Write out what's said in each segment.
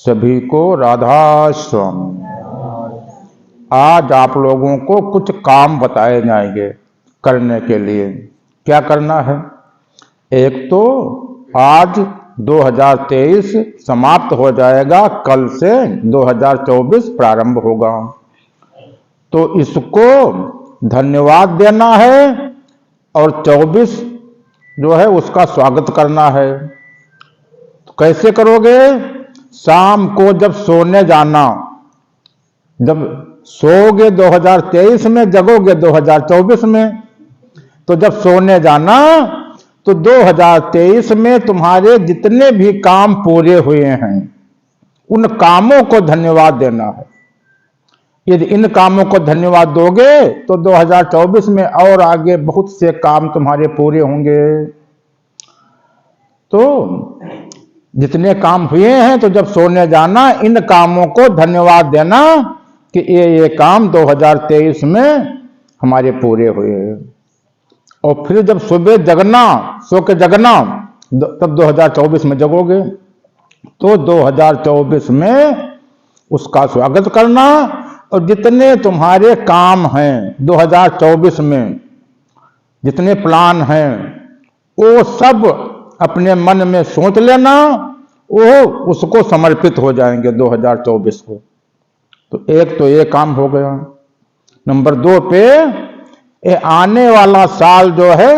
सभी को राधास्वामी। आज आप लोगों को कुछ काम बताए जाएंगे करने के लिए। क्या करना है? एक तो आज 2023 समाप्त हो जाएगा, कल से 2024 प्रारंभ होगा, तो इसको धन्यवाद देना है और 24 जो है उसका स्वागत करना है। तो कैसे करोगे? शाम को जब सोने जाना, जब सोओगे 2023 में, जगोगे 2024 में, तो जब सोने जाना तो 2023 में तुम्हारे जितने भी काम पूरे हुए हैं उन कामों को धन्यवाद देना है। यदि इन कामों को धन्यवाद दोगे तो 2024 में और आगे बहुत से काम तुम्हारे पूरे होंगे। तो जितने काम हुए हैं तो जब सोने जाना इन कामों को धन्यवाद देना कि ये काम 2023 में हमारे पूरे हुए। और फिर जब सुबह जगना, सो के जगना, तब 2024 में जगोगे तो 2024 में उसका स्वागत करना। और जितने तुम्हारे काम हैं 2024 में, जितने प्लान हैं, वो सब अपने मन में सोच लेना, वो उसको समर्पित हो जाएंगे 2024 को। तो एक तो ये काम हो गया। नंबर 2 पे, ये आने वाला साल जो है,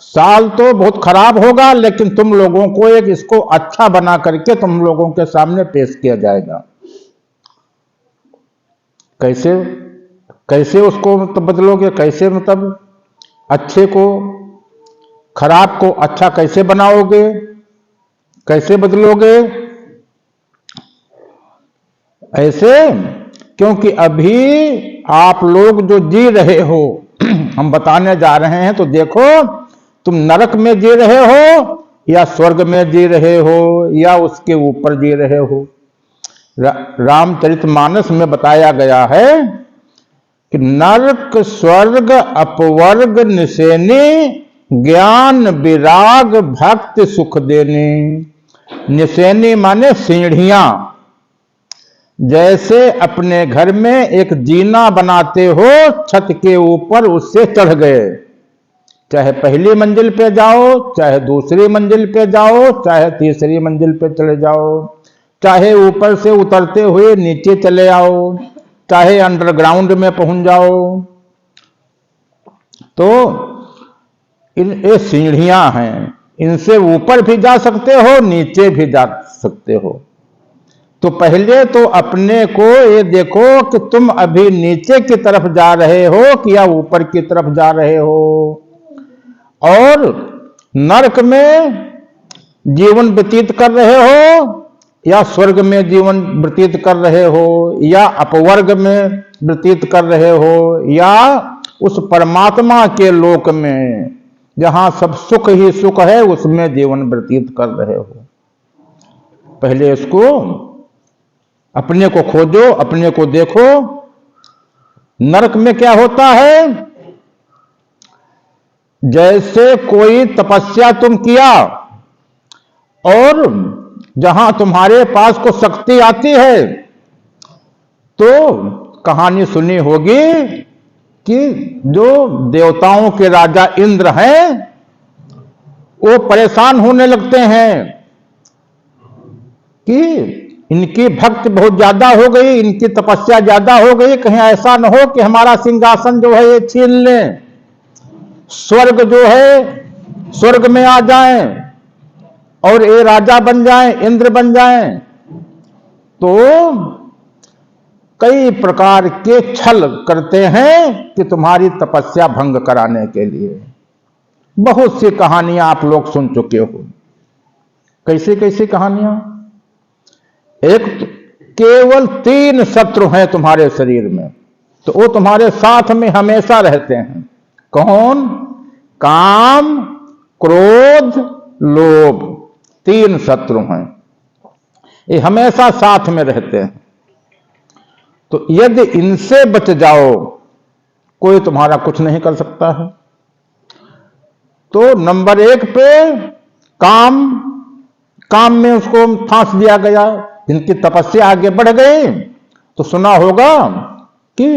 साल तो बहुत खराब होगा, लेकिन तुम लोगों को एक इसको अच्छा बना करके तुम लोगों के सामने पेश किया जाएगा। कैसे कैसे उसको मतलब बदलोगे? कैसे मतलब अच्छे को, खराब को अच्छा कैसे बनाओगे? कैसे बदलोगे? ऐसे, क्योंकि अभी आप लोग जो जी रहे हो, हम बताने जा रहे हैं, तो देखो तुम नरक में जी रहे हो या स्वर्ग में जी रहे हो या उसके ऊपर जी रहे हो। रामचरितमानस में बताया गया है कि नरक स्वर्ग अपवर्ग निसेनी, ज्ञान विराग भक्ति सुख देनी। निसेनी माने सीढ़ियां। जैसे अपने घर में एक जीना बनाते हो, छत के ऊपर उससे चढ़ गए, चाहे पहली मंजिल पे जाओ, चाहे दूसरी मंजिल पे जाओ, चाहे तीसरी मंजिल पे चले जाओ, चाहे ऊपर से उतरते हुए नीचे चले आओ, चाहे अंडरग्राउंड में पहुंच जाओ, तो ये सीढ़ियां हैं। इनसे ऊपर भी जा सकते हो, नीचे भी जा सकते हो। तो पहले तो अपने को ये देखो कि तुम अभी नीचे की तरफ जा रहे हो कि या ऊपर की तरफ जा रहे हो। और नरक में जीवन व्यतीत कर रहे हो या स्वर्ग में जीवन व्यतीत कर रहे हो, या अपवर्ग में व्यतीत कर रहे हो, या उस परमात्मा के लोक में जहां सब सुख ही सुख है उसमें जीवन व्यतीत कर रहे हो। पहले इसको अपने को खोजो, अपने को देखो। नरक में क्या होता है? जैसे कोई तपस्या तुम किया और जहां तुम्हारे पास को शक्ति आती है, तो कहानी सुनी होगी कि जो देवताओं के राजा इंद्र हैं वो परेशान होने लगते हैं कि इनकी भक्ति बहुत ज्यादा हो गई, इनकी तपस्या ज्यादा हो गई, कहीं ऐसा न हो कि हमारा सिंहासन जो है ये छीन लें, स्वर्ग जो है स्वर्ग में आ जाएं और ये राजा बन जाएं, इंद्र बन जाएं। तो कई प्रकार के छल करते हैं कि तुम्हारी तपस्या भंग कराने के लिए। बहुत सी कहानियां आप लोग सुन चुके हो। कैसी कैसी कहानियां? एक केवल 3 शत्रु हैं तुम्हारे शरीर में, तो वो तुम्हारे साथ में हमेशा रहते हैं। कौन? काम, क्रोध, लोभ। 3 शत्रु हैं, ये हमेशा साथ में रहते हैं। तो यदि इनसे बच जाओ, कोई तुम्हारा कुछ नहीं कर सकता है। तो नंबर 1 पे काम में उसको फांस दिया गया, जिनकी तपस्या आगे बढ़ गई, तो सुना होगा कि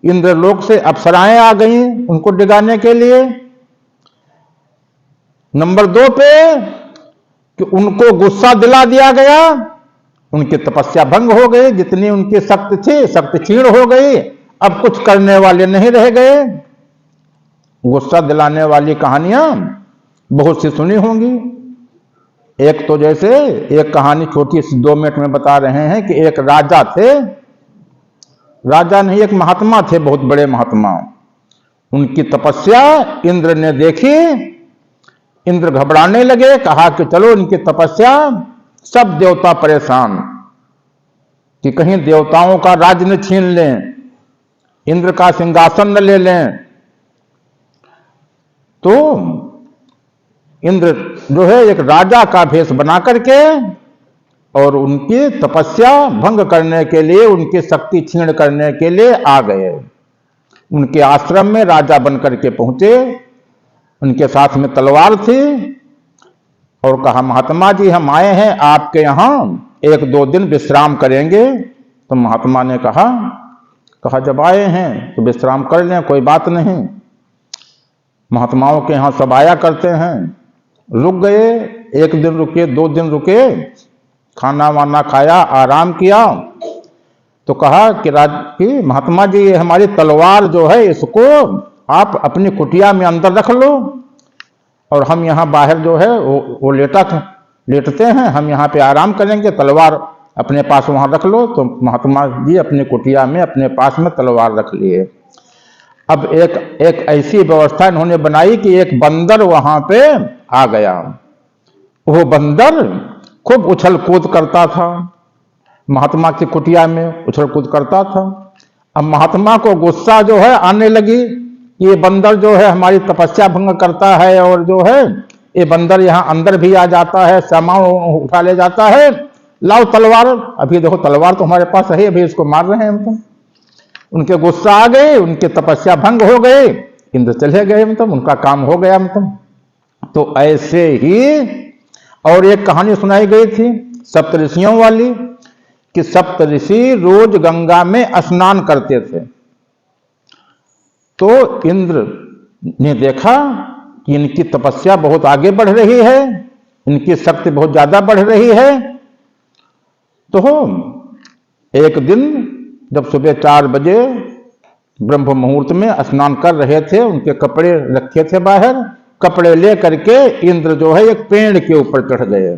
इंद्रलोक से अप्सराएं आ गई उनको डिगाने के लिए। नंबर 2 पे कि उनको गुस्सा दिला दिया गया, उनकी तपस्या भंग हो गई, जितनी उनकी शक्ति थी शक्ति क्षीण हो गई, अब कुछ करने वाले नहीं रह गए। गुस्सा दिलाने वाली कहानियां बहुत सी सुनी होंगी। एक तो जैसे एक कहानी छोटी सी 2 मिनट में बता रहे हैं कि एक राजा थे, राजा नहीं एक महात्मा थे, बहुत बड़े महात्मा। उनकी तपस्या इंद्र ने देखी, इंद्र घबराने लगे, कहा कि चलो इनकी तपस्या, सब देवता परेशान कि कहीं देवताओं का राज न छीन लें, इंद्र का सिंहासन न ले लें। तो इंद्र जो है एक राजा का भेष बना करके और उनकी तपस्या भंग करने के लिए, उनकी शक्ति छीन करने के लिए आ गए। उनके आश्रम में राजा बनकर के पहुंचे, उनके साथ में तलवार थी और कहा महात्मा जी हम आए हैं आपके यहां 1-2 दिन विश्राम करेंगे। तो महात्मा ने कहा जब आए हैं तो विश्राम कर लें, कोई बात नहीं, महात्माओं के यहां सब आया करते हैं। रुक गए, 1 दिन रुके, 2 दिन रुके, खाना वाना खाया, आराम किया। तो कहा कि महात्मा जी ये हमारी तलवार जो है इसको आप अपनी कुटिया में अंदर रख लो और हम यहाँ बाहर जो है वो लेटते हैं, हम यहाँ पे आराम करेंगे, तलवार अपने पास वहाँ रख लो। तो महात्मा जी अपनी कुटिया में अपने पास में तलवार रख लिए। अब एक ऐसी व्यवस्था इन्होंने बनाई कि एक बंदर वहां पे आ गया। वो बंदर खूब उछल कूद करता था, महात्मा की कुटिया में उछल कूद करता था। अब महात्मा को गुस्सा जो है आने लगी, ये बंदर जो है हमारी तपस्या भंग करता है और जो है ये बंदर यहाँ अंदर भी आ जाता है, सामान उठा ले जाता है, लाओ तलवार। अभी देखो तलवार तो हमारे पास है, अभी इसको मार रहे हैं हम तो। उनके गुस्सा आ गए, उनकी तपस्या भंग हो गई, इंद्र चले गए, मतलब उनका काम हो गया मतलब। तो ऐसे ही और एक कहानी सुनाई गई थी सप्तऋषियों वाली कि सप्तऋषि रोज गंगा में स्नान करते थे। तो इंद्र ने देखा कि इनकी तपस्या बहुत आगे बढ़ रही है, इनकी शक्ति बहुत ज्यादा बढ़ रही है। तो एक दिन जब सुबह 4 बजे ब्रह्म मुहूर्त में स्नान कर रहे थे, उनके कपड़े रखे थे बाहर, कपड़े ले करके इंद्र जो है एक पेड़ के ऊपर चढ़ गए।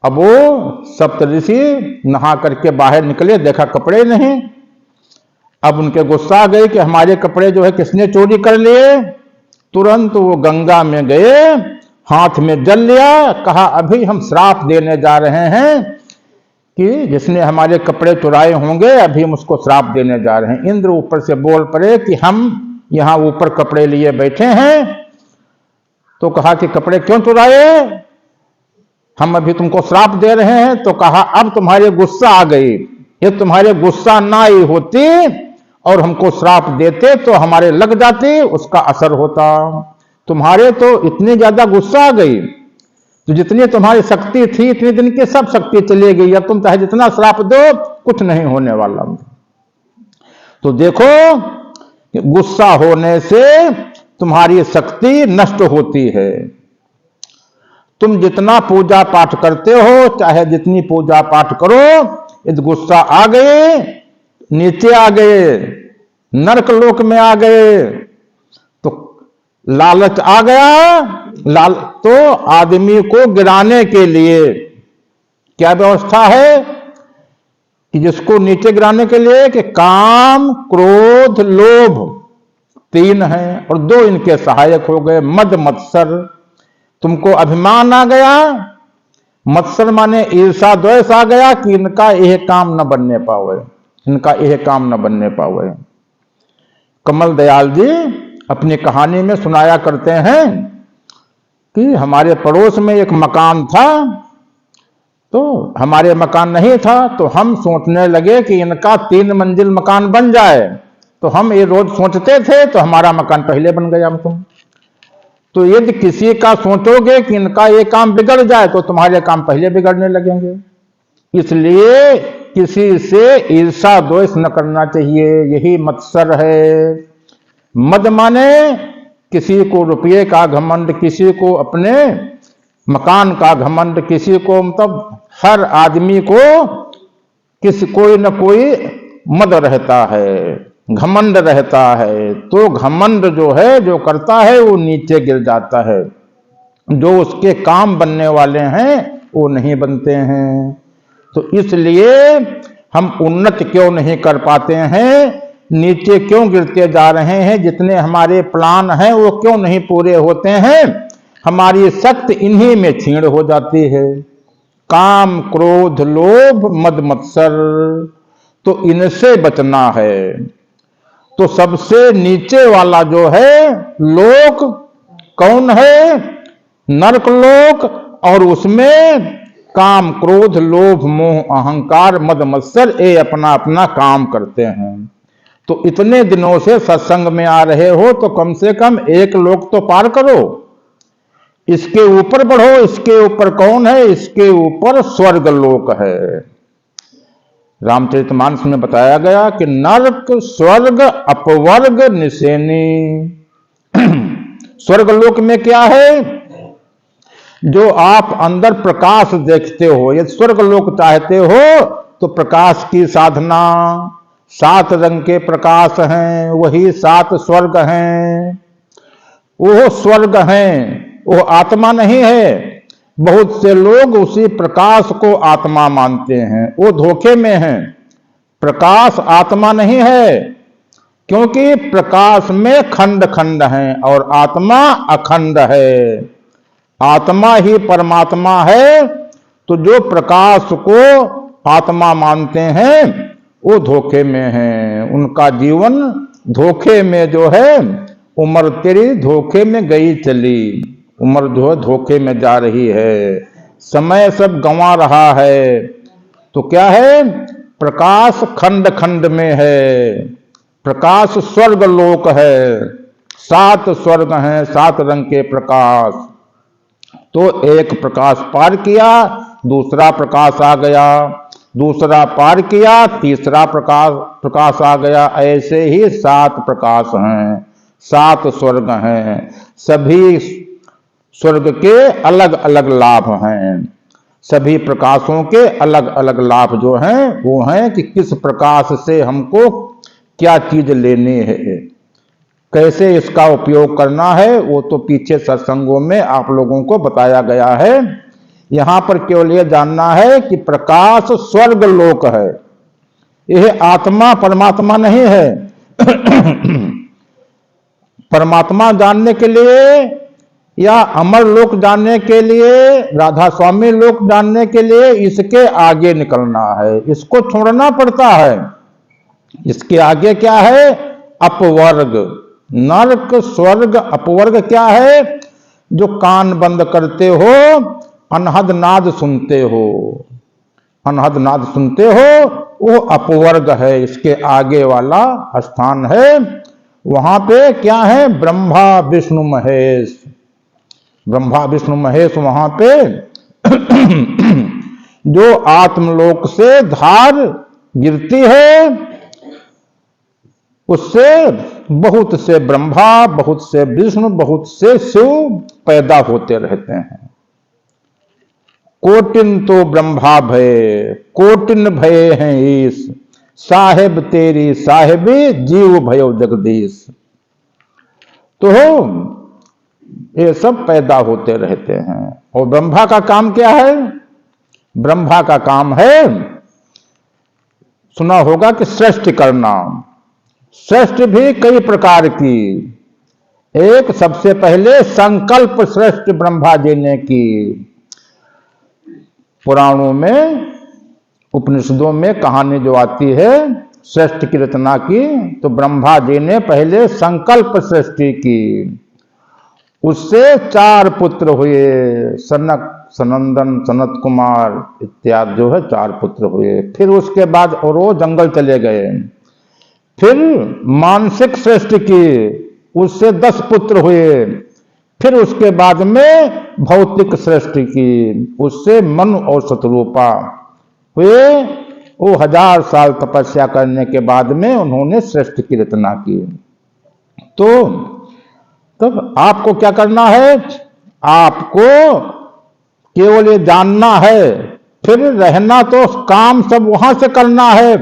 अब वो सप्तऋषि नहा करके बाहर निकले, देखा कपड़े नहीं। अब उनके गुस्सा आ गए कि हमारे कपड़े जो है किसने चोरी कर लिए। तुरंत वो गंगा में गए, हाथ में जल लिया, कहा अभी हम श्राप देने जा रहे हैं कि जिसने हमारे कपड़े चुराए होंगे अभी हम उसको श्राप देने जा रहे हैं। इंद्र ऊपर से बोल पड़े कि हम यहां ऊपर कपड़े लिए बैठे हैं। तो कहा कि कपड़े क्यों चुराए, हम अभी तुमको श्राप दे रहे हैं। तो कहा अब तुम्हारे गुस्सा आ गई, ये तुम्हारे गुस्सा ना आई होती और हमको श्राप देते तो हमारे लग जाती, उसका असर होता। तुम्हारे तो इतनी ज्यादा गुस्सा आ गई, तो जितनी तुम्हारी शक्ति थी इतनी दिन की सब शक्ति चली गई, अब तुम चाहे जितना श्राप दो कुछ नहीं होने वाला। तो देखो गुस्सा होने से तुम्हारी शक्ति नष्ट होती है। तुम जितना पूजा पाठ करते हो, चाहे जितनी पूजा पाठ करो, यदि गुस्सा आ गए, नीचे आ गए, नरक लोक में आ गए, तो लालच आ गया, तो आदमी को गिराने के लिए क्या व्यवस्था है कि जिसको नीचे गिराने के लिए कि काम, क्रोध, लोभ 3 हैं और 2 इनके सहायक हो गए, मद मत्सर। तुमको अभिमान आ गया, मत्सर माने ईर्षा द्वेष आ गया कि इनका यह काम न बनने पावे, इनका यह काम न बनने पावे। कमल दयाल जी अपनी कहानी में सुनाया करते हैं कि हमारे पड़ोस में एक मकान था, तो हमारे मकान नहीं था, तो हम सोचने लगे कि इनका 3 मंजिल मकान बन जाए। तो हम ये रोज सोचते थे तो हमारा मकान पहले बन गया। तुम तो यदि किसी का सोचोगे कि इनका ये काम बिगड़ जाए तो तुम्हारे काम पहले बिगड़ने लगेंगे। इसलिए किसी से ईर्षा द्वेष न करना चाहिए, यही मत्सर है। मद माने किसी को रुपये का घमंड, किसी को अपने मकान का घमंड, किसी को मतलब हर आदमी को कोई न कोई मद रहता है, घमंड रहता है। तो घमंड जो है, जो करता है वो नीचे गिर जाता है, जो उसके काम बनने वाले हैं वो नहीं बनते हैं। तो इसलिए हम उन्नत क्यों नहीं कर पाते हैं, नीचे क्यों गिरते जा रहे हैं, जितने हमारे प्लान हैं वो क्यों नहीं पूरे होते हैं, हमारी शक्ति इन्हीं में क्षीण हो जाती है। काम क्रोध लोभ मद मत्सर, तो इनसे बचना है। तो सबसे नीचे वाला जो है लोक कौन है, नरक लोक, और उसमें काम क्रोध लोभ मोह अहंकार मद मत्सर ये अपना अपना काम करते हैं। तो इतने दिनों से सत्संग में आ रहे हो तो कम से कम एक लोक तो पार करो, इसके ऊपर बढ़ो। इसके ऊपर कौन है, इसके ऊपर स्वर्ग लोक है। रामचरितमानस में बताया गया कि नरक स्वर्ग अपवर्ग निसेनी। स्वर्ग लोक में क्या है, जो आप अंदर प्रकाश देखते हो, यदि स्वर्ग लोक चाहते हो तो प्रकाश की साधना, 7 रंग के प्रकाश हैं, वही 7 स्वर्ग हैं। वो स्वर्ग हैं, वो आत्मा नहीं है। बहुत से लोग उसी प्रकाश को आत्मा मानते हैं, वो धोखे में हैं। प्रकाश आत्मा नहीं है, क्योंकि प्रकाश में खंड खंड हैं और आत्मा अखंड है। आत्मा ही परमात्मा है। तो जो प्रकाश को आत्मा मानते हैं वो धोखे में हैं, उनका जीवन धोखे में जो है, उम्र तेरी धोखे में गई चली, उम्र जो है धोखे में जा रही है, समय सब गंवा रहा है। तो क्या है, प्रकाश खंड खंड में है, प्रकाश स्वर्ग लोक है, 7 स्वर्ग हैं, 7 रंग के प्रकाश। तो एक प्रकाश पार किया, दूसरा प्रकाश आ गया, दूसरा पार किया, तीसरा प्रकाश आ गया। ऐसे ही 7 प्रकाश हैं, 7 स्वर्ग हैं। सभी स्वर्ग के अलग अलग लाभ हैं, सभी प्रकाशों के अलग अलग लाभ जो हैं वो हैं कि किस प्रकाश से हमको क्या चीज लेनी है, कैसे इसका उपयोग करना है, वो तो पीछे सत्संगों में आप लोगों को बताया गया है। यहां पर केवल यह जानना है कि प्रकाश स्वर्ग लोक है, यह आत्मा परमात्मा नहीं है। परमात्मा जानने के लिए या अमर लोक जानने के लिए, राधा स्वामी लोक जानने के लिए इसके आगे निकलना है, इसको छोड़ना पड़ता है। इसके आगे क्या है, अपवर्ग। नरक स्वर्ग अपवर्ग क्या है, जो कान बंद करते हो अनहद नाद सुनते हो, अनहद नाद सुनते हो, वो अपवर्ग है। इसके आगे वाला स्थान है, वहां पे क्या है, ब्रह्मा विष्णु महेश। ब्रह्मा विष्णु महेश वहां पे जो आत्मलोक से धार गिरती है, उससे बहुत से ब्रह्मा, बहुत से विष्णु, बहुत से शिव पैदा होते रहते हैं। कोटिन तो ब्रह्मा भय, कोटिन भय हैं ईश, साहेब तेरी साहेबी जीव भयो जगदीश। तो ये सब पैदा होते रहते हैं। और ब्रह्मा का काम क्या है, ब्रह्मा का काम है, सुना होगा कि सृष्टि करना। सृष्टि भी कई प्रकार की, एक सबसे पहले संकल्प सृष्टि ब्रह्मा जी ने की। पुराणों में उपनिषदों में कहानी जो आती है सृष्टि की रचना की, तो ब्रह्मा जी ने पहले संकल्प सृष्टि की। उससे 4 पुत्र हुए, सनक, सनंदन, सनत कुमार इत्यादि जो है 4 पुत्र हुए। फिर उसके बाद और वो जंगल चले गए। फिर मानसिक सृष्टि की, उससे 10 पुत्र हुए। फिर उसके बाद में भौतिक सृष्टि की, उससे मनु और शतरूपा हुए, वो 1000 साल तपस्या करने के बाद में उन्होंने सृष्टि की रचना की। तो तब आपको क्या करना है, आपको केवल ये जानना है, फिर रहना तो काम सब वहां से करना है,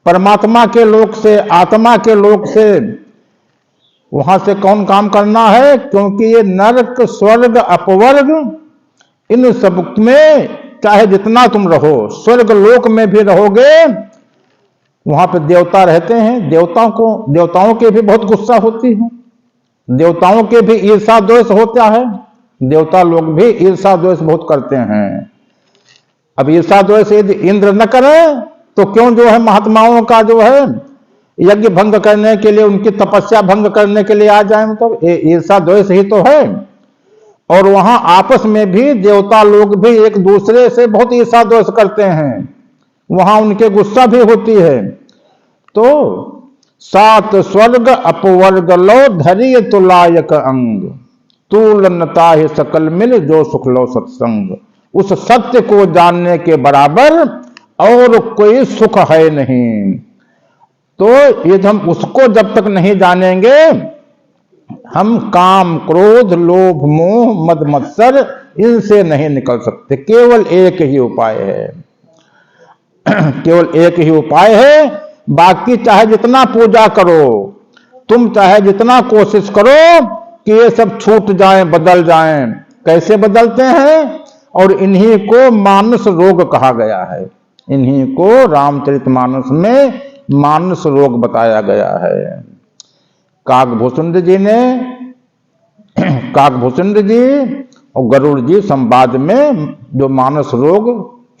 परमात्मा के लोक से, आत्मा के लोक से। वहां से कौन काम करना है, क्योंकि ये नरक स्वर्ग अपवर्ग इन सब में चाहे जितना तुम रहो, स्वर्ग लोक में भी रहोगे, वहां पे देवता रहते हैं, देवताओं के भी बहुत गुस्सा होती है, देवताओं के भी ईर्षा द्वेष होता है, देवता लोग भी ईर्षा द्वेष बहुत करते हैं। अब ईर्षा द्वेष यदि इंद्र न करे तो क्यों जो है महात्माओं का जो है यज्ञ भंग करने के लिए, उनकी तपस्या भंग करने के लिए आ जाए, मतलब ईर्षा द्वेष ही तो है। और वहां आपस में भी देवता लोग भी एक दूसरे से बहुत ईर्षा द्वेष करते हैं, वहां उनके गुस्सा भी होती है। तो 7 स्वर्ग अपवर्ग लो धैर्य तुलायक अंग, तुलनता ही सकल मिल जो सुख लो सत्संग। उस सत्य को जानने के बराबर और कोई सुख है नहीं। तो ये हम उसको जब तक नहीं जानेंगे, हम काम क्रोध लोभ मोह मद मत्सर इनसे नहीं निकल सकते। केवल एक ही उपाय है, केवल एक ही उपाय है। बाकी चाहे जितना पूजा करो तुम, चाहे जितना कोशिश करो कि ये सब छूट जाएं, बदल जाएं, कैसे बदलते हैं? और इन्हीं को मानस रोग कहा गया है, इन्हीं को रामचरितमानस में मानस रोग बताया गया है। काकभूषुंड जी ने, काकभूषुंड जी और गरुड़ जी संवाद में जो मानस रोग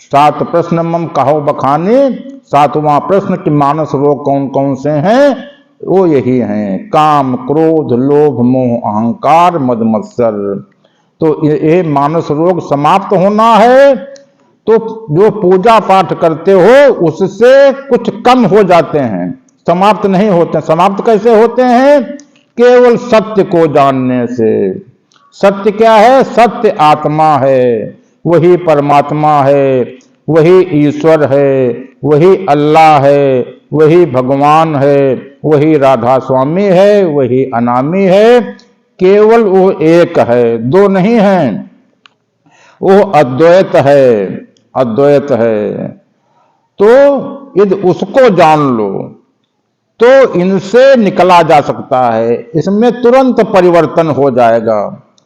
7 प्रश्न मम कहो बखाने, 7वां प्रश्न कि मानस रोग कौन कौन से हैं, वो यही हैं, काम क्रोध लोभ मोह अहंकार मद मत्सर। तो ये मानस रोग समाप्त होना है। तो जो पूजा पाठ करते हो उससे कुछ कम हो जाते हैं, समाप्त नहीं होते। समाप्त कैसे होते हैं? केवल सत्य को जानने से। सत्य क्या है? सत्य आत्मा है, वही परमात्मा है, वही ईश्वर है, वही अल्लाह है, वही भगवान है, वही राधा स्वामी है, वही अनामी है। केवल वो एक है, दो नहीं है, वो अद्वैत है, अद्वैत है। तो यदि उसको जान लो तो इनसे निकला जा सकता है, इसमें तुरंत परिवर्तन हो जाएगा।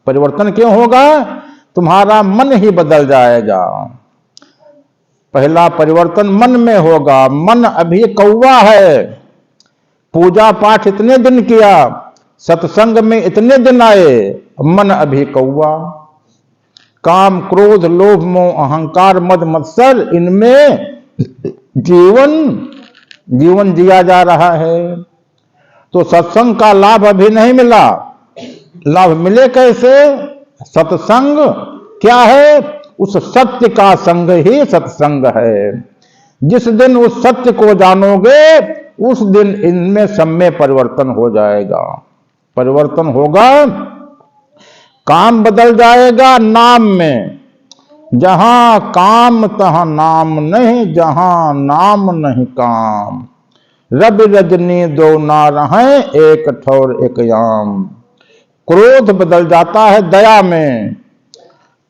परिवर्तन क्यों होगा? तुम्हारा मन ही बदल जाएगा। पहला परिवर्तन मन में होगा। मन अभी कौवा है, पूजा पाठ इतने दिन किया, सत्संग में इतने दिन आए, मन अभी कौवा। काम क्रोध लोभ मोह अहंकार मद मत्सर, इनमें जीवन जिया जा रहा है। तो सत्संग का लाभ अभी नहीं मिला। लाभ मिले कैसे? सत्संग क्या है? उस सत्य का संग ही सत्संग है। जिस दिन उस सत्य को जानोगे उस दिन इनमें सब में परिवर्तन हो जाएगा। परिवर्तन होगा, काम बदल जाएगा नाम में। जहां काम तहां नाम नहीं, जहां नाम नहीं काम। रवि रजनी दो ना रहे, एक ठौर एक याम। क्रोध बदल जाता है दया में,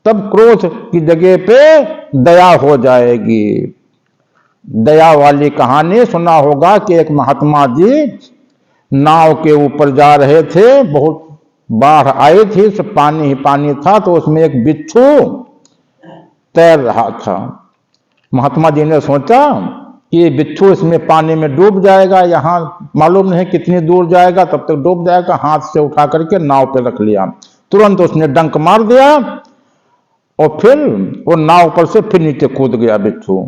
तब क्रोध की जगह पे दया हो जाएगी। दया वाली कहानी सुना होगा कि एक महात्मा जी नाव के ऊपर जा रहे थे, बहुत बाढ़ आई थी, सब पानी ही पानी था, तो उसमें एक बिच्छू तैर रहा था। महात्मा जी ने सोचा कि ये बिच्छू इसमें पानी में डूब जाएगा, यहाँ मालूम नहीं कितनी दूर जाएगा, तब तक डूब जाएगा। हाथ से उठा करके नाव पे रख लिया, तुरंत उसने डंक मार दिया और फिर वो नाव पर से फिर नीचे कूद गया बिच्छू।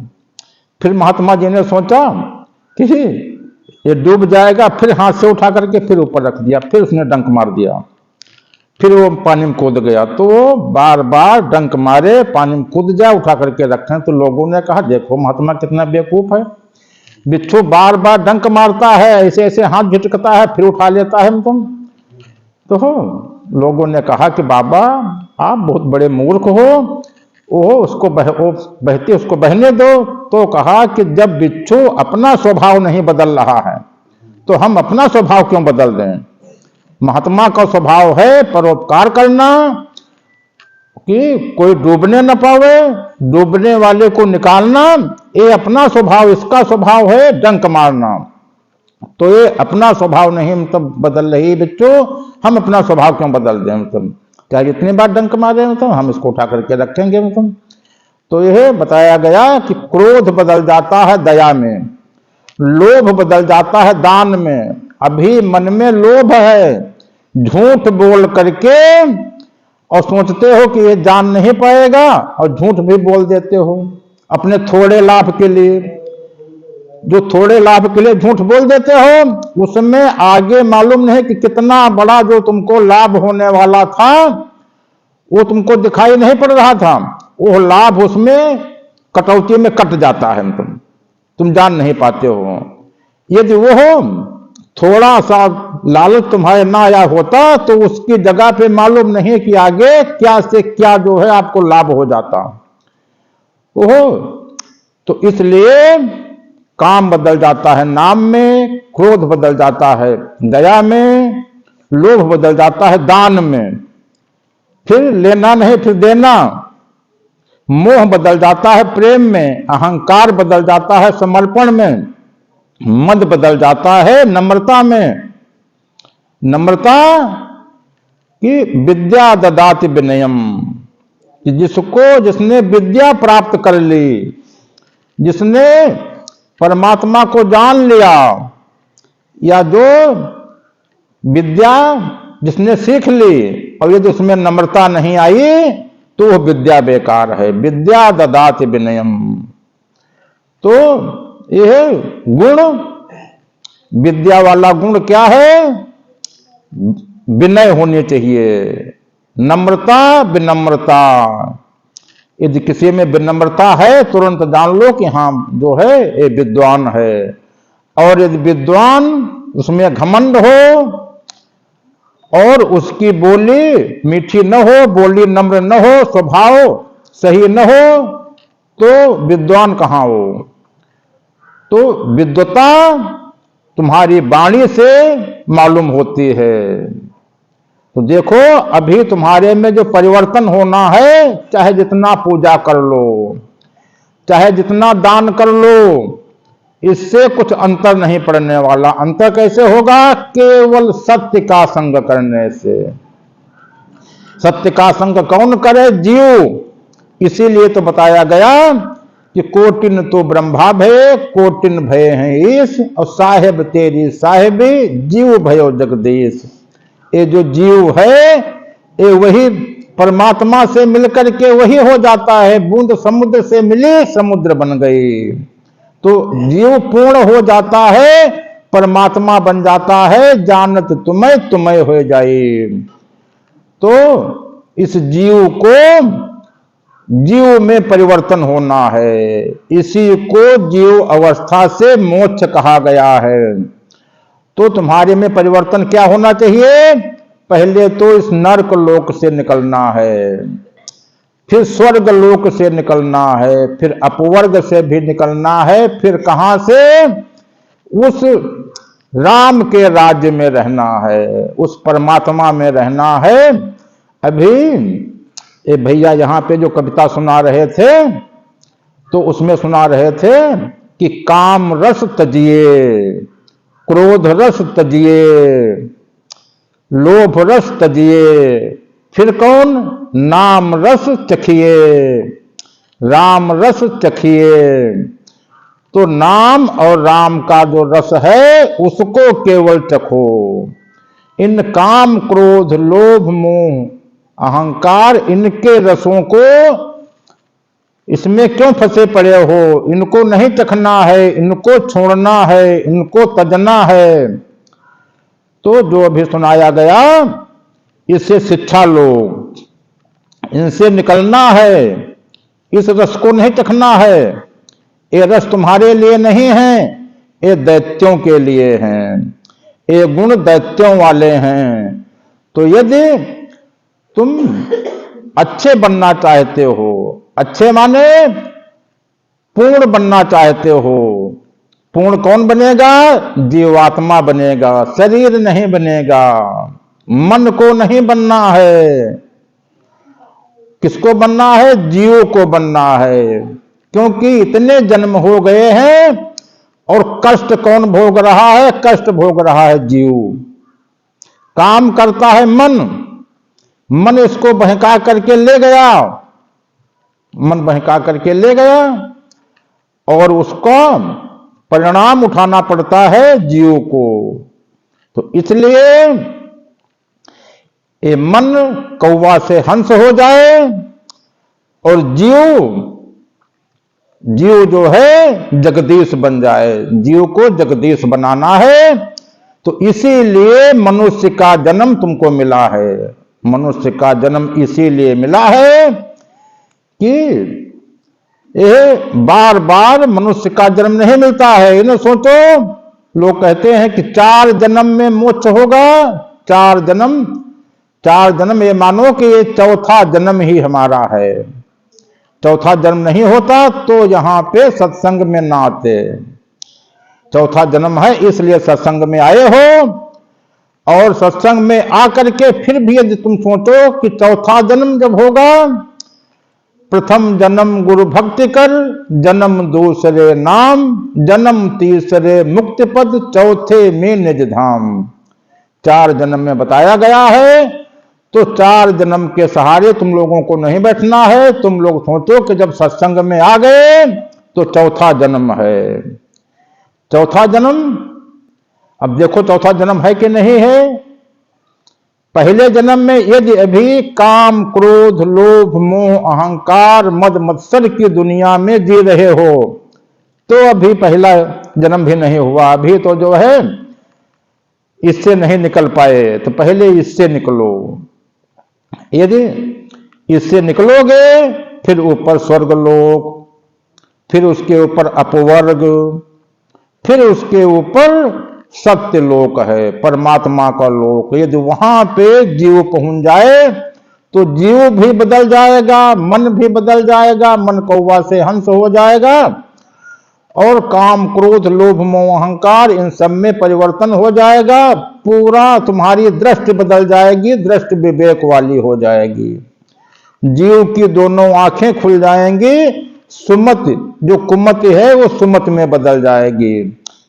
फिर महात्मा जी ने सोचा कि ये डूब जाएगा, फिर हाथ से उठा करके फिर ऊपर रख दिया, फिर उसने डंक मार दिया, फिर वो पानी में कूद गया। तो वो बार बार डंक मारे, पानी में कूद जाए, उठा करके रखें। तो लोगों ने कहा देखो महात्मा कितना बेवकूफ है, बिच्छू बार बार डंक मारता है, ऐसे ऐसे हाथ झटकता है, फिर उठा लेता है तुम। तो लोगों ने कहा कि बाबा आप बहुत बड़े मूर्ख हो, वो उसको बहती उसको बहने दो। तो कहा कि जब बिच्छू अपना स्वभाव नहीं बदल रहा है तो हम अपना स्वभाव क्यों बदल दें। महात्मा का स्वभाव है परोपकार करना, कि कोई डूबने न पावे, डूबने वाले को निकालना, ये अपना स्वभाव, इसका स्वभाव है डंक मारना। तो ये अपना स्वभाव नहीं मतलब बदल रही बिच्छू, हम अपना स्वभाव क्यों बदल दें, मतलब क्या इतनी बार डंक मारे, मतलब हम इसको उठा करके रखेंगे मतलब। तो यह बताया गया कि क्रोध बदल जाता है दया में, लोभ बदल जाता है दान में। अभी मन में लोभ है, झूठ बोल करके और सोचते हो कि ये जान नहीं पाएगा और झूठ भी बोल देते हो अपने थोड़े लाभ के लिए। जो थोड़े लाभ के लिए झूठ बोल देते हो उसमें आगे मालूम नहीं कि कितना बड़ा जो तुमको लाभ होने वाला था वो तुमको दिखाई नहीं पड़ रहा था, वो लाभ उसमें कटौती में कट जाता है, तुम जान नहीं पाते हो। यदि वो थोड़ा सा लालच तुम्हारे ना आया होता तो उसकी जगह पे मालूम नहीं कि आगे क्या से क्या जो है आपको लाभ हो जाता। ओहो, तो इसलिए काम बदल जाता है नाम में, क्रोध बदल जाता है दया में, लोभ बदल जाता है दान में, फिर लेना नहीं फिर देना, मोह बदल जाता है प्रेम में, अहंकार बदल जाता है समर्पण में, मद बदल जाता है नम्रता में। नम्रता की विद्या ददाति विनयम, कि जिसने विद्या प्राप्त कर ली, जिसने परमात्मा को जान लिया, या जो विद्या जिसने सीख ली और यदि उसमें नम्रता नहीं आई तो वह विद्या बेकार है। विद्या ददाति विनयम, तो यह गुण, विद्या वाला गुण क्या है, विनय होने चाहिए, नम्रता विनम्रता। यदि किसी में विनम्रता है तुरंत जान लो कि हाँ जो है ये विद्वान है। और यदि विद्वान उसमें घमंड हो और उसकी बोली मीठी न हो, बोली नम्र न हो, स्वभाव सही न हो, तो विद्वान कहाँ हो। तो विद्वता तुम्हारी वाणी से मालूम होती है। तो देखो अभी तुम्हारे में जो परिवर्तन होना है, चाहे जितना पूजा कर लो, चाहे जितना दान कर लो, इससे कुछ अंतर नहीं पड़ने वाला। अंतर कैसे होगा, केवल सत्य का संग करने से। सत्य का संग कौन करे, जीव। इसीलिए तो बताया गया कि कोटिन तो ब्रह्मा भय, कोटिन भय है ईश, और साहेब तेरी साहेबी, जीव भयो जगदीश। ये जो जीव है ये वही परमात्मा से मिलकर के वही हो जाता है। बूंद समुद्र से मिली समुद्र बन गई। तो जीव पूर्ण हो जाता है, परमात्मा बन जाता है, जानत तुम्हें तुम्हें हो जाए। तो इस जीव को, जीव में परिवर्तन होना है, इसी को जीव अवस्था से मोक्ष कहा गया है। तो तुम्हारे में परिवर्तन क्या होना चाहिए, पहले तो इस नरक लोक से निकलना है, फिर स्वर्ग लोक से निकलना है, फिर अपवर्ग से भी निकलना है, फिर कहां से, उस राम के राज्य में रहना है, उस परमात्मा में रहना है। अभी ये भैया यहाँ पे जो कविता सुना रहे थे तो उसमें सुना रहे थे कि काम रस तजिए, क्रोध रस तजिए, लोभ रस तजिए, फिर कौन, नाम रस चखिए, राम रस चखिए। तो नाम और राम का जो रस है उसको केवल चखो। इन काम क्रोध लोभ मोह अहंकार, इनके रसों को, इसमें क्यों फंसे पड़े हो, इनको नहीं चखना है, इनको छोड़ना है, इनको तजना है। तो जो अभी सुनाया गया इससे शिक्षा लो, इनसे निकलना है, इस रस को नहीं चखना है। ये रस तुम्हारे लिए नहीं है, ये दैत्यों के लिए हैं, ये गुण दैत्यों वाले हैं। तो यदि तुम अच्छे बनना चाहते हो, अच्छे माने पूर्ण बनना चाहते हो। पूर्ण कौन बनेगा? जीवात्मा बनेगा, शरीर नहीं बनेगा। मन को नहीं बनना है। किसको बनना है? जीव को बनना है। क्योंकि इतने जन्म हो गए हैं और कष्ट कौन भोग रहा है? कष्ट भोग रहा है जीव। काम करता है मन, मन इसको बहका करके ले गया, मन बहका करके ले गया और उसको परिणाम उठाना पड़ता है जीव को। तो इसलिए ये मन कौवा से हंस हो जाए और जीव जो है जगदीश बन जाए। जीव को जगदीश बनाना है। तो इसीलिए मनुष्य का जन्म तुमको मिला है। मनुष्य का जन्म इसीलिए मिला है कि यह बार बार मनुष्य का जन्म नहीं मिलता है। इन्हें सोचो, लोग कहते हैं कि 4 जन्म में मोक्ष होगा। 4 जन्म ये मानो कि ये चौथा जन्म ही हमारा है। चौथा जन्म नहीं होता तो यहां पे सत्संग में ना आते। चौथा जन्म है इसलिए सत्संग में आए हो। और सत्संग में आकर के फिर भी यदि तुम सोचो कि चौथा जन्म जब होगा, प्रथम जन्म गुरु भक्ति कर, जन्म दूसरे नाम, जन्म तीसरे मुक्ति पद, चौथे में निज धाम। 4 जन्म में बताया गया है। तो 4 जन्म के सहारे तुम लोगों को नहीं बैठना है। तुम लोग सोचो कि जब सत्संग में आ गए तो चौथा जन्म है। चौथा जन्म, अब देखो चौथा जन्म है कि नहीं है। पहले जन्म में यदि अभी काम क्रोध लोभ मोह अहंकार मद मत्सर की दुनिया में जी रहे हो तो अभी पहला जन्म भी नहीं हुआ। अभी तो जो है इससे नहीं निकल पाए। तो पहले इससे निकलो। यदि इससे निकलोगे फिर ऊपर स्वर्गलोक, फिर उसके ऊपर अपवर्ग, फिर उसके ऊपर सत्य लोक है, परमात्मा का लोक। यदि वहां पे जीव पहुंच जाए तो जीव भी बदल जाएगा, मन भी बदल जाएगा, मन कौवा से हंस हो जाएगा और काम क्रोध लोभ मोह अहंकार इन सब में परिवर्तन हो जाएगा। पूरा तुम्हारी दृष्टि बदल जाएगी, दृष्टि विवेक वाली हो जाएगी। जीव की दोनों आंखें खुल जाएंगी। सुमत जो कुमति है वो सुमत में बदल जाएगी।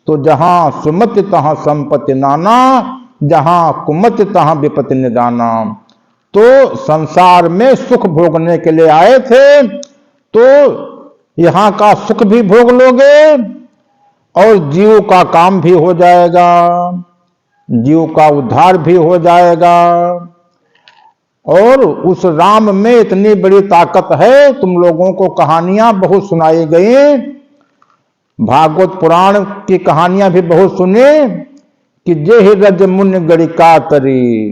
तो जहां सुमति तहां संपत्ति नाना, जहां कुमति तहां विपत्ति निदाना। तो संसार में सुख भोगने के लिए आए थे तो यहां का सुख भी भोग लोगे और जीव का काम भी हो जाएगा, जीव का उद्धार भी हो जाएगा। और उस राम में इतनी बड़ी ताकत है। तुम लोगों को कहानियां बहुत सुनाई गई, भागवत पुराण की कहानियां भी बहुत सुने कि जे ही रज मुनि गणिका तरी,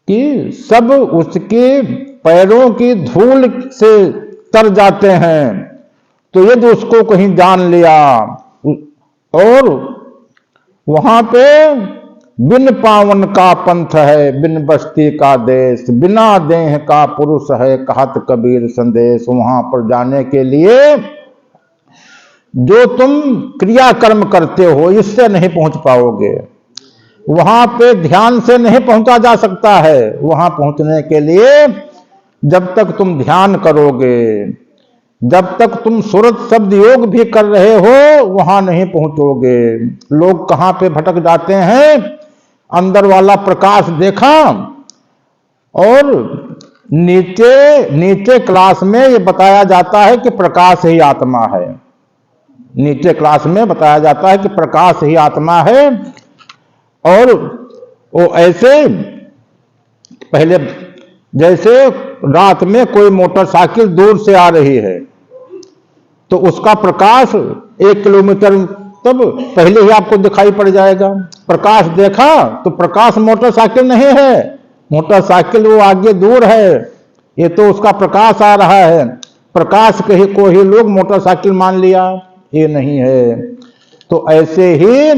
कि सब उसके पैरों की धूल से तर जाते हैं। तो यदि उसको कहीं जान लिया और वहां पे बिन पावन का पंथ है, बिन बस्ती का देश, बिना देह का पुरुष है, कहत कबीर संदेश। वहां पर जाने के लिए जो तुम क्रियाकर्म करते हो इससे नहीं पहुंच पाओगे। वहां पे ध्यान से नहीं पहुंचा जा सकता है। वहां पहुंचने के लिए जब तक तुम ध्यान करोगे, जब तक तुम सुरत शब्द योग भी कर रहे हो, वहां नहीं पहुंचोगे। लोग कहां पे भटक जाते हैं? अंदर वाला प्रकाश देखा और नीचे क्लास में ये बताया जाता है कि प्रकाश ही आत्मा है। नीचे क्लास में बताया जाता है कि प्रकाश ही आत्मा है। और वो ऐसे पहले जैसे रात में कोई मोटरसाइकिल दूर से आ रही है तो उसका प्रकाश 1 किलोमीटर तब पहले ही आपको दिखाई पड़ जाएगा। प्रकाश देखा तो प्रकाश मोटरसाइकिल नहीं है, मोटरसाइकिल वो आगे दूर है, ये तो उसका प्रकाश आ रहा है। प्रकाश को ही लोग मोटरसाइकिल मान लिया, ये नहीं है। तो ऐसे ही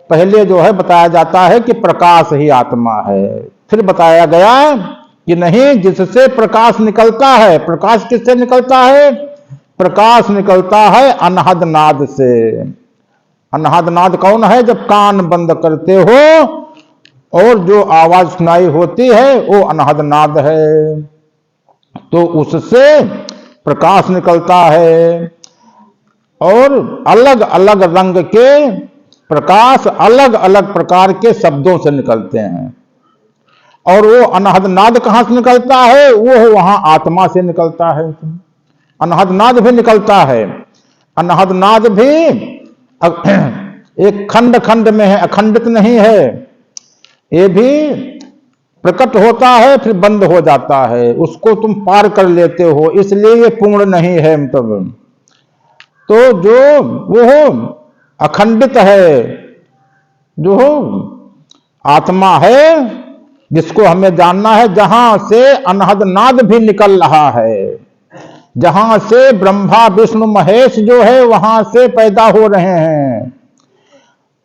पहले जो है बताया जाता है कि प्रकाश ही आत्मा है। फिर बताया गया कि नहीं, जिससे प्रकाश निकलता है। प्रकाश किससे निकलता है? प्रकाश निकलता है अनहद नाद से। अनहद नाद कौन है? जब कान बंद करते हो और जो आवाज सुनाई होती है वो अनहद नाद है, तो उससे प्रकाश निकलता है। और अलग अलग रंग के प्रकाश अलग अलग प्रकार के शब्दों से निकलते हैं। और वो अनहद नाद कहां से निकलता है? वो वहां आत्मा से निकलता है। अनहद नाद भी निकलता है। अनहद नाद भी एक खंड खंड में है, अखंडित नहीं है। ये भी प्रकट होता है फिर बंद हो जाता है, उसको तुम पार कर लेते हो, इसलिए ये पूर्ण नहीं है। मतलब तो जो वो अखंडित है, जो आत्मा है, जिसको हमें जानना है, जहां से अनहद नाद भी निकल रहा है, जहां से ब्रह्मा विष्णु महेश जो है वहां से पैदा हो रहे हैं,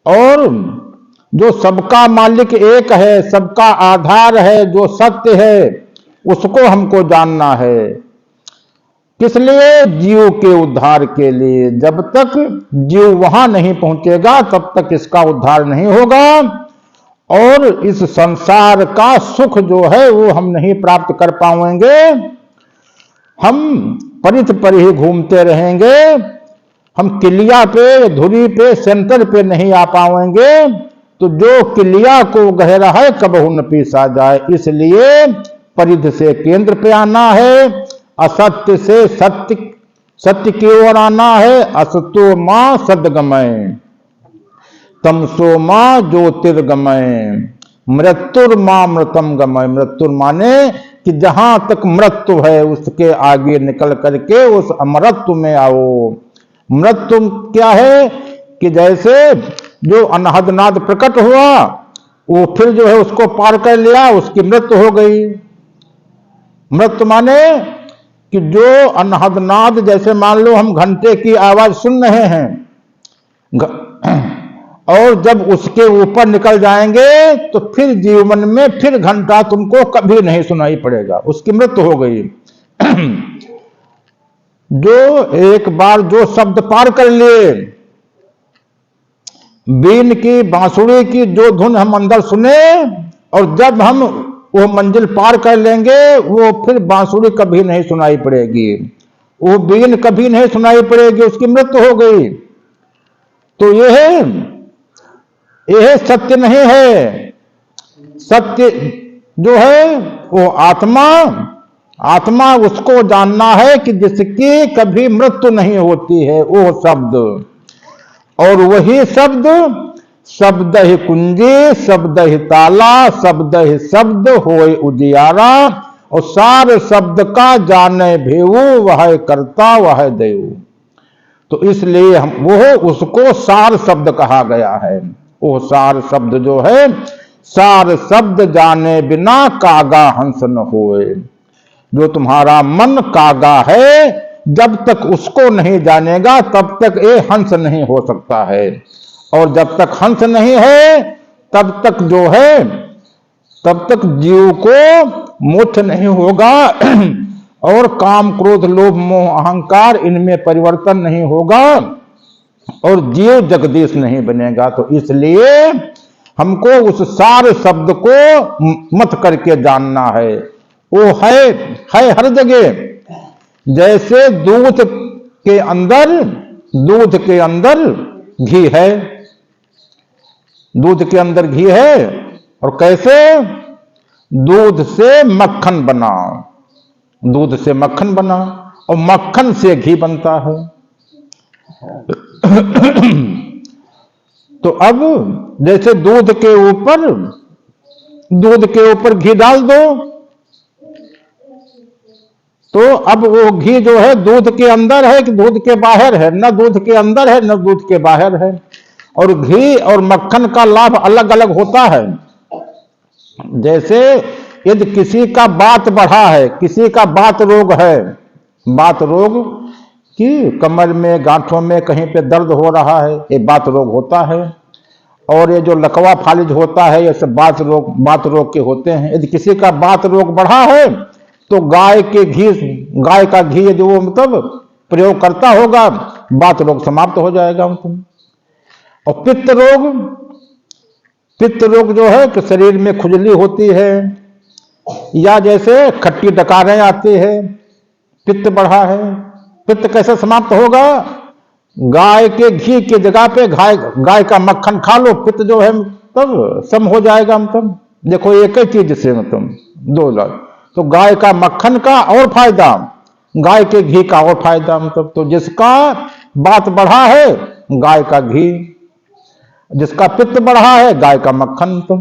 और जो सबका मालिक एक है, सबका आधार है, जो सत्य है, उसको हमको जानना है। किस लिए? जीव के उद्धार के लिए। जब तक जीव वहां नहीं पहुंचेगा तब तक इसका उद्धार नहीं होगा, और इस संसार का सुख जो है वो हम नहीं प्राप्त कर पाएंगे। हम परिध पर ही घूमते रहेंगे, हम किलिया पे, धुरी पे, सेंटर पे नहीं आ पाएंगे। तो जो किलिया को गहरा है कबहू न पीसा जाए, इसलिए परिध से केंद्र पे आना है, असत्य से सत्य, सत्य की ओर आना है। असतो मां सदगमय, तमसो मां ज्योतिर्गमय, मृत्युर मां मृतम गमय। मृत्यु माने कि जहां तक मृत्यु है उसके आगे निकल करके उस अमरत्व में आओ। मृत्यु क्या है? कि जैसे जो अनहद नाद प्रकट हुआ वो फिर जो है उसको पार कर लिया, उसकी मृत्यु हो गई। मृत्यु माने कि जो अनहद नाद, जैसे मान लो हम घंटे की आवाज सुन रहे हैं, और जब उसके ऊपर निकल जाएंगे तो फिर जीवन में फिर घंटा तुमको कभी नहीं सुनाई पड़ेगा, उसकी मृत्यु हो गई। जो एक बार जो शब्द पार कर लिए, बीन की, बांसुरी की जो धुन हम अंदर सुने, और जब हम वो मंजिल पार कर लेंगे वो फिर बांसुरी कभी नहीं सुनाई पड़ेगी, वो बीन कभी नहीं सुनाई पड़ेगी, उसकी मृत्यु हो गई। तो यह सत्य नहीं है। सत्य जो है वो आत्मा, आत्मा उसको जानना है कि जिसकी कभी मृत्यु नहीं होती है, वो शब्द। और वही शब्द, शब्द ही कुंजी, शब्द ही ताला, शब्द ही शब्द होए उजियारा, और सार शब्द का जाने भेवु, वह करता वह देव। तो इसलिए हम वो उसको सार शब्द कहा गया है। वो सार शब्द जो है, सार शब्द जाने बिना कागा हंस न होए। जो तुम्हारा मन कागा है, जब तक उसको नहीं जानेगा तब तक ये हंस नहीं हो सकता है, और जब तक हंस नहीं है तब तक जो है, तब तक जीव को मोक्ष नहीं होगा, और काम क्रोध लोभ मोह अहंकार इनमें परिवर्तन नहीं होगा, और जीव जगदीश नहीं बनेगा। तो इसलिए हमको उस सार शब्द को मत करके जानना है। वो है हर जगह। जैसे दूध के अंदर घी है, दूध के अंदर घी है, और कैसे? दूध से मक्खन बना, दूध से मक्खन बना, और मक्खन से घी बनता है। तो अब जैसे दूध के ऊपर घी डाल दो, तो अब वो घी जो है दूध के अंदर है कि दूध के बाहर है? न दूध के अंदर है न दूध के बाहर है। और घी और मक्खन का लाभ अलग अलग होता है। जैसे यदि किसी का बात बढ़ा है, किसी का बात रोग है, बात रोग कि कमर में गांठों में कहीं पे दर्द हो रहा है, ये बात रोग होता है। और ये जो लकवा फालिज होता है ये सब बात रोग के होते हैं। यदि किसी का बात रोग बढ़ा है तो गाय का घी जो वो मतलब प्रयोग करता होगा, बात रोग समाप्त हो जाएगा मतलब। और पित्त रोग जो है कि शरीर में खुजली होती है, या जैसे खट्टी डकारें आती है, पित्त बढ़ा है, पित्त कैसे समाप्त होगा? गाय के घी की जगह पे गाय का मक्खन खा लो, पित्त जो है तब सम हो जाएगा मतलब। देखो एक ही चीज से मतलब दो लाख, तो गाय का मक्खन का और फायदा, गाय के घी का और फायदा मतलब। तो जिसका बात बढ़ा है गाय का घी, जिसका पित्त बढ़ा है गाय का मक्खन। तो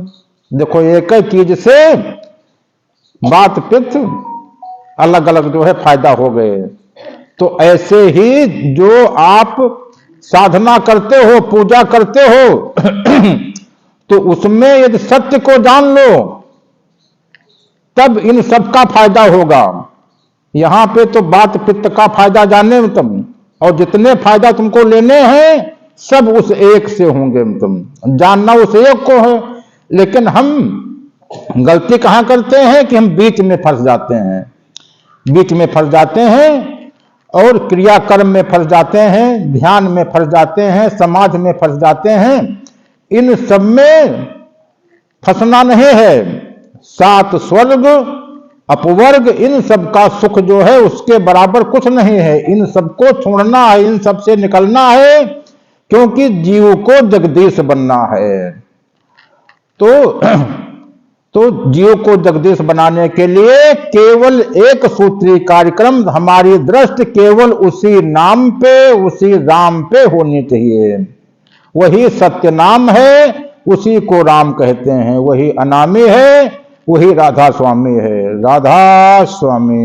देखो एक ही चीज से बात पित्त अलग अलग जो है फायदा हो गए। तो ऐसे ही जो आप साधना करते हो, पूजा करते हो तो उसमें यदि सत्य को जान लो तब इन सब का फायदा होगा। यहां पे तो बात पित्त का फायदा जानने में तुम, और जितने फायदा तुमको लेने हैं सब उस एक से होंगे तुम, जानना उस एक को है। लेकिन हम गलती कहां करते हैं कि हम बीच में फंस जाते हैं, बीच में फंस जाते हैं और क्रियाकर्म में फंस जाते हैं, ध्यान में फंस जाते हैं, समाज में फंस जाते हैं। इन सब में फंसना नहीं है। सात स्वर्ग अपवर्ग इन सब का सुख जो है उसके बराबर कुछ नहीं है। इन सबको छोड़ना है, इन सब से निकलना है, क्योंकि जीव को जगदीश बनना है। तो जीव को जगदीश बनाने के लिए केवल एक सूत्री कार्यक्रम, हमारी दृष्टि केवल उसी नाम पे, उसी राम पे होनी चाहिए। वही सत्य नाम है, उसी को राम कहते हैं, वही अनामी है, वही राधा स्वामी है। राधा स्वामी।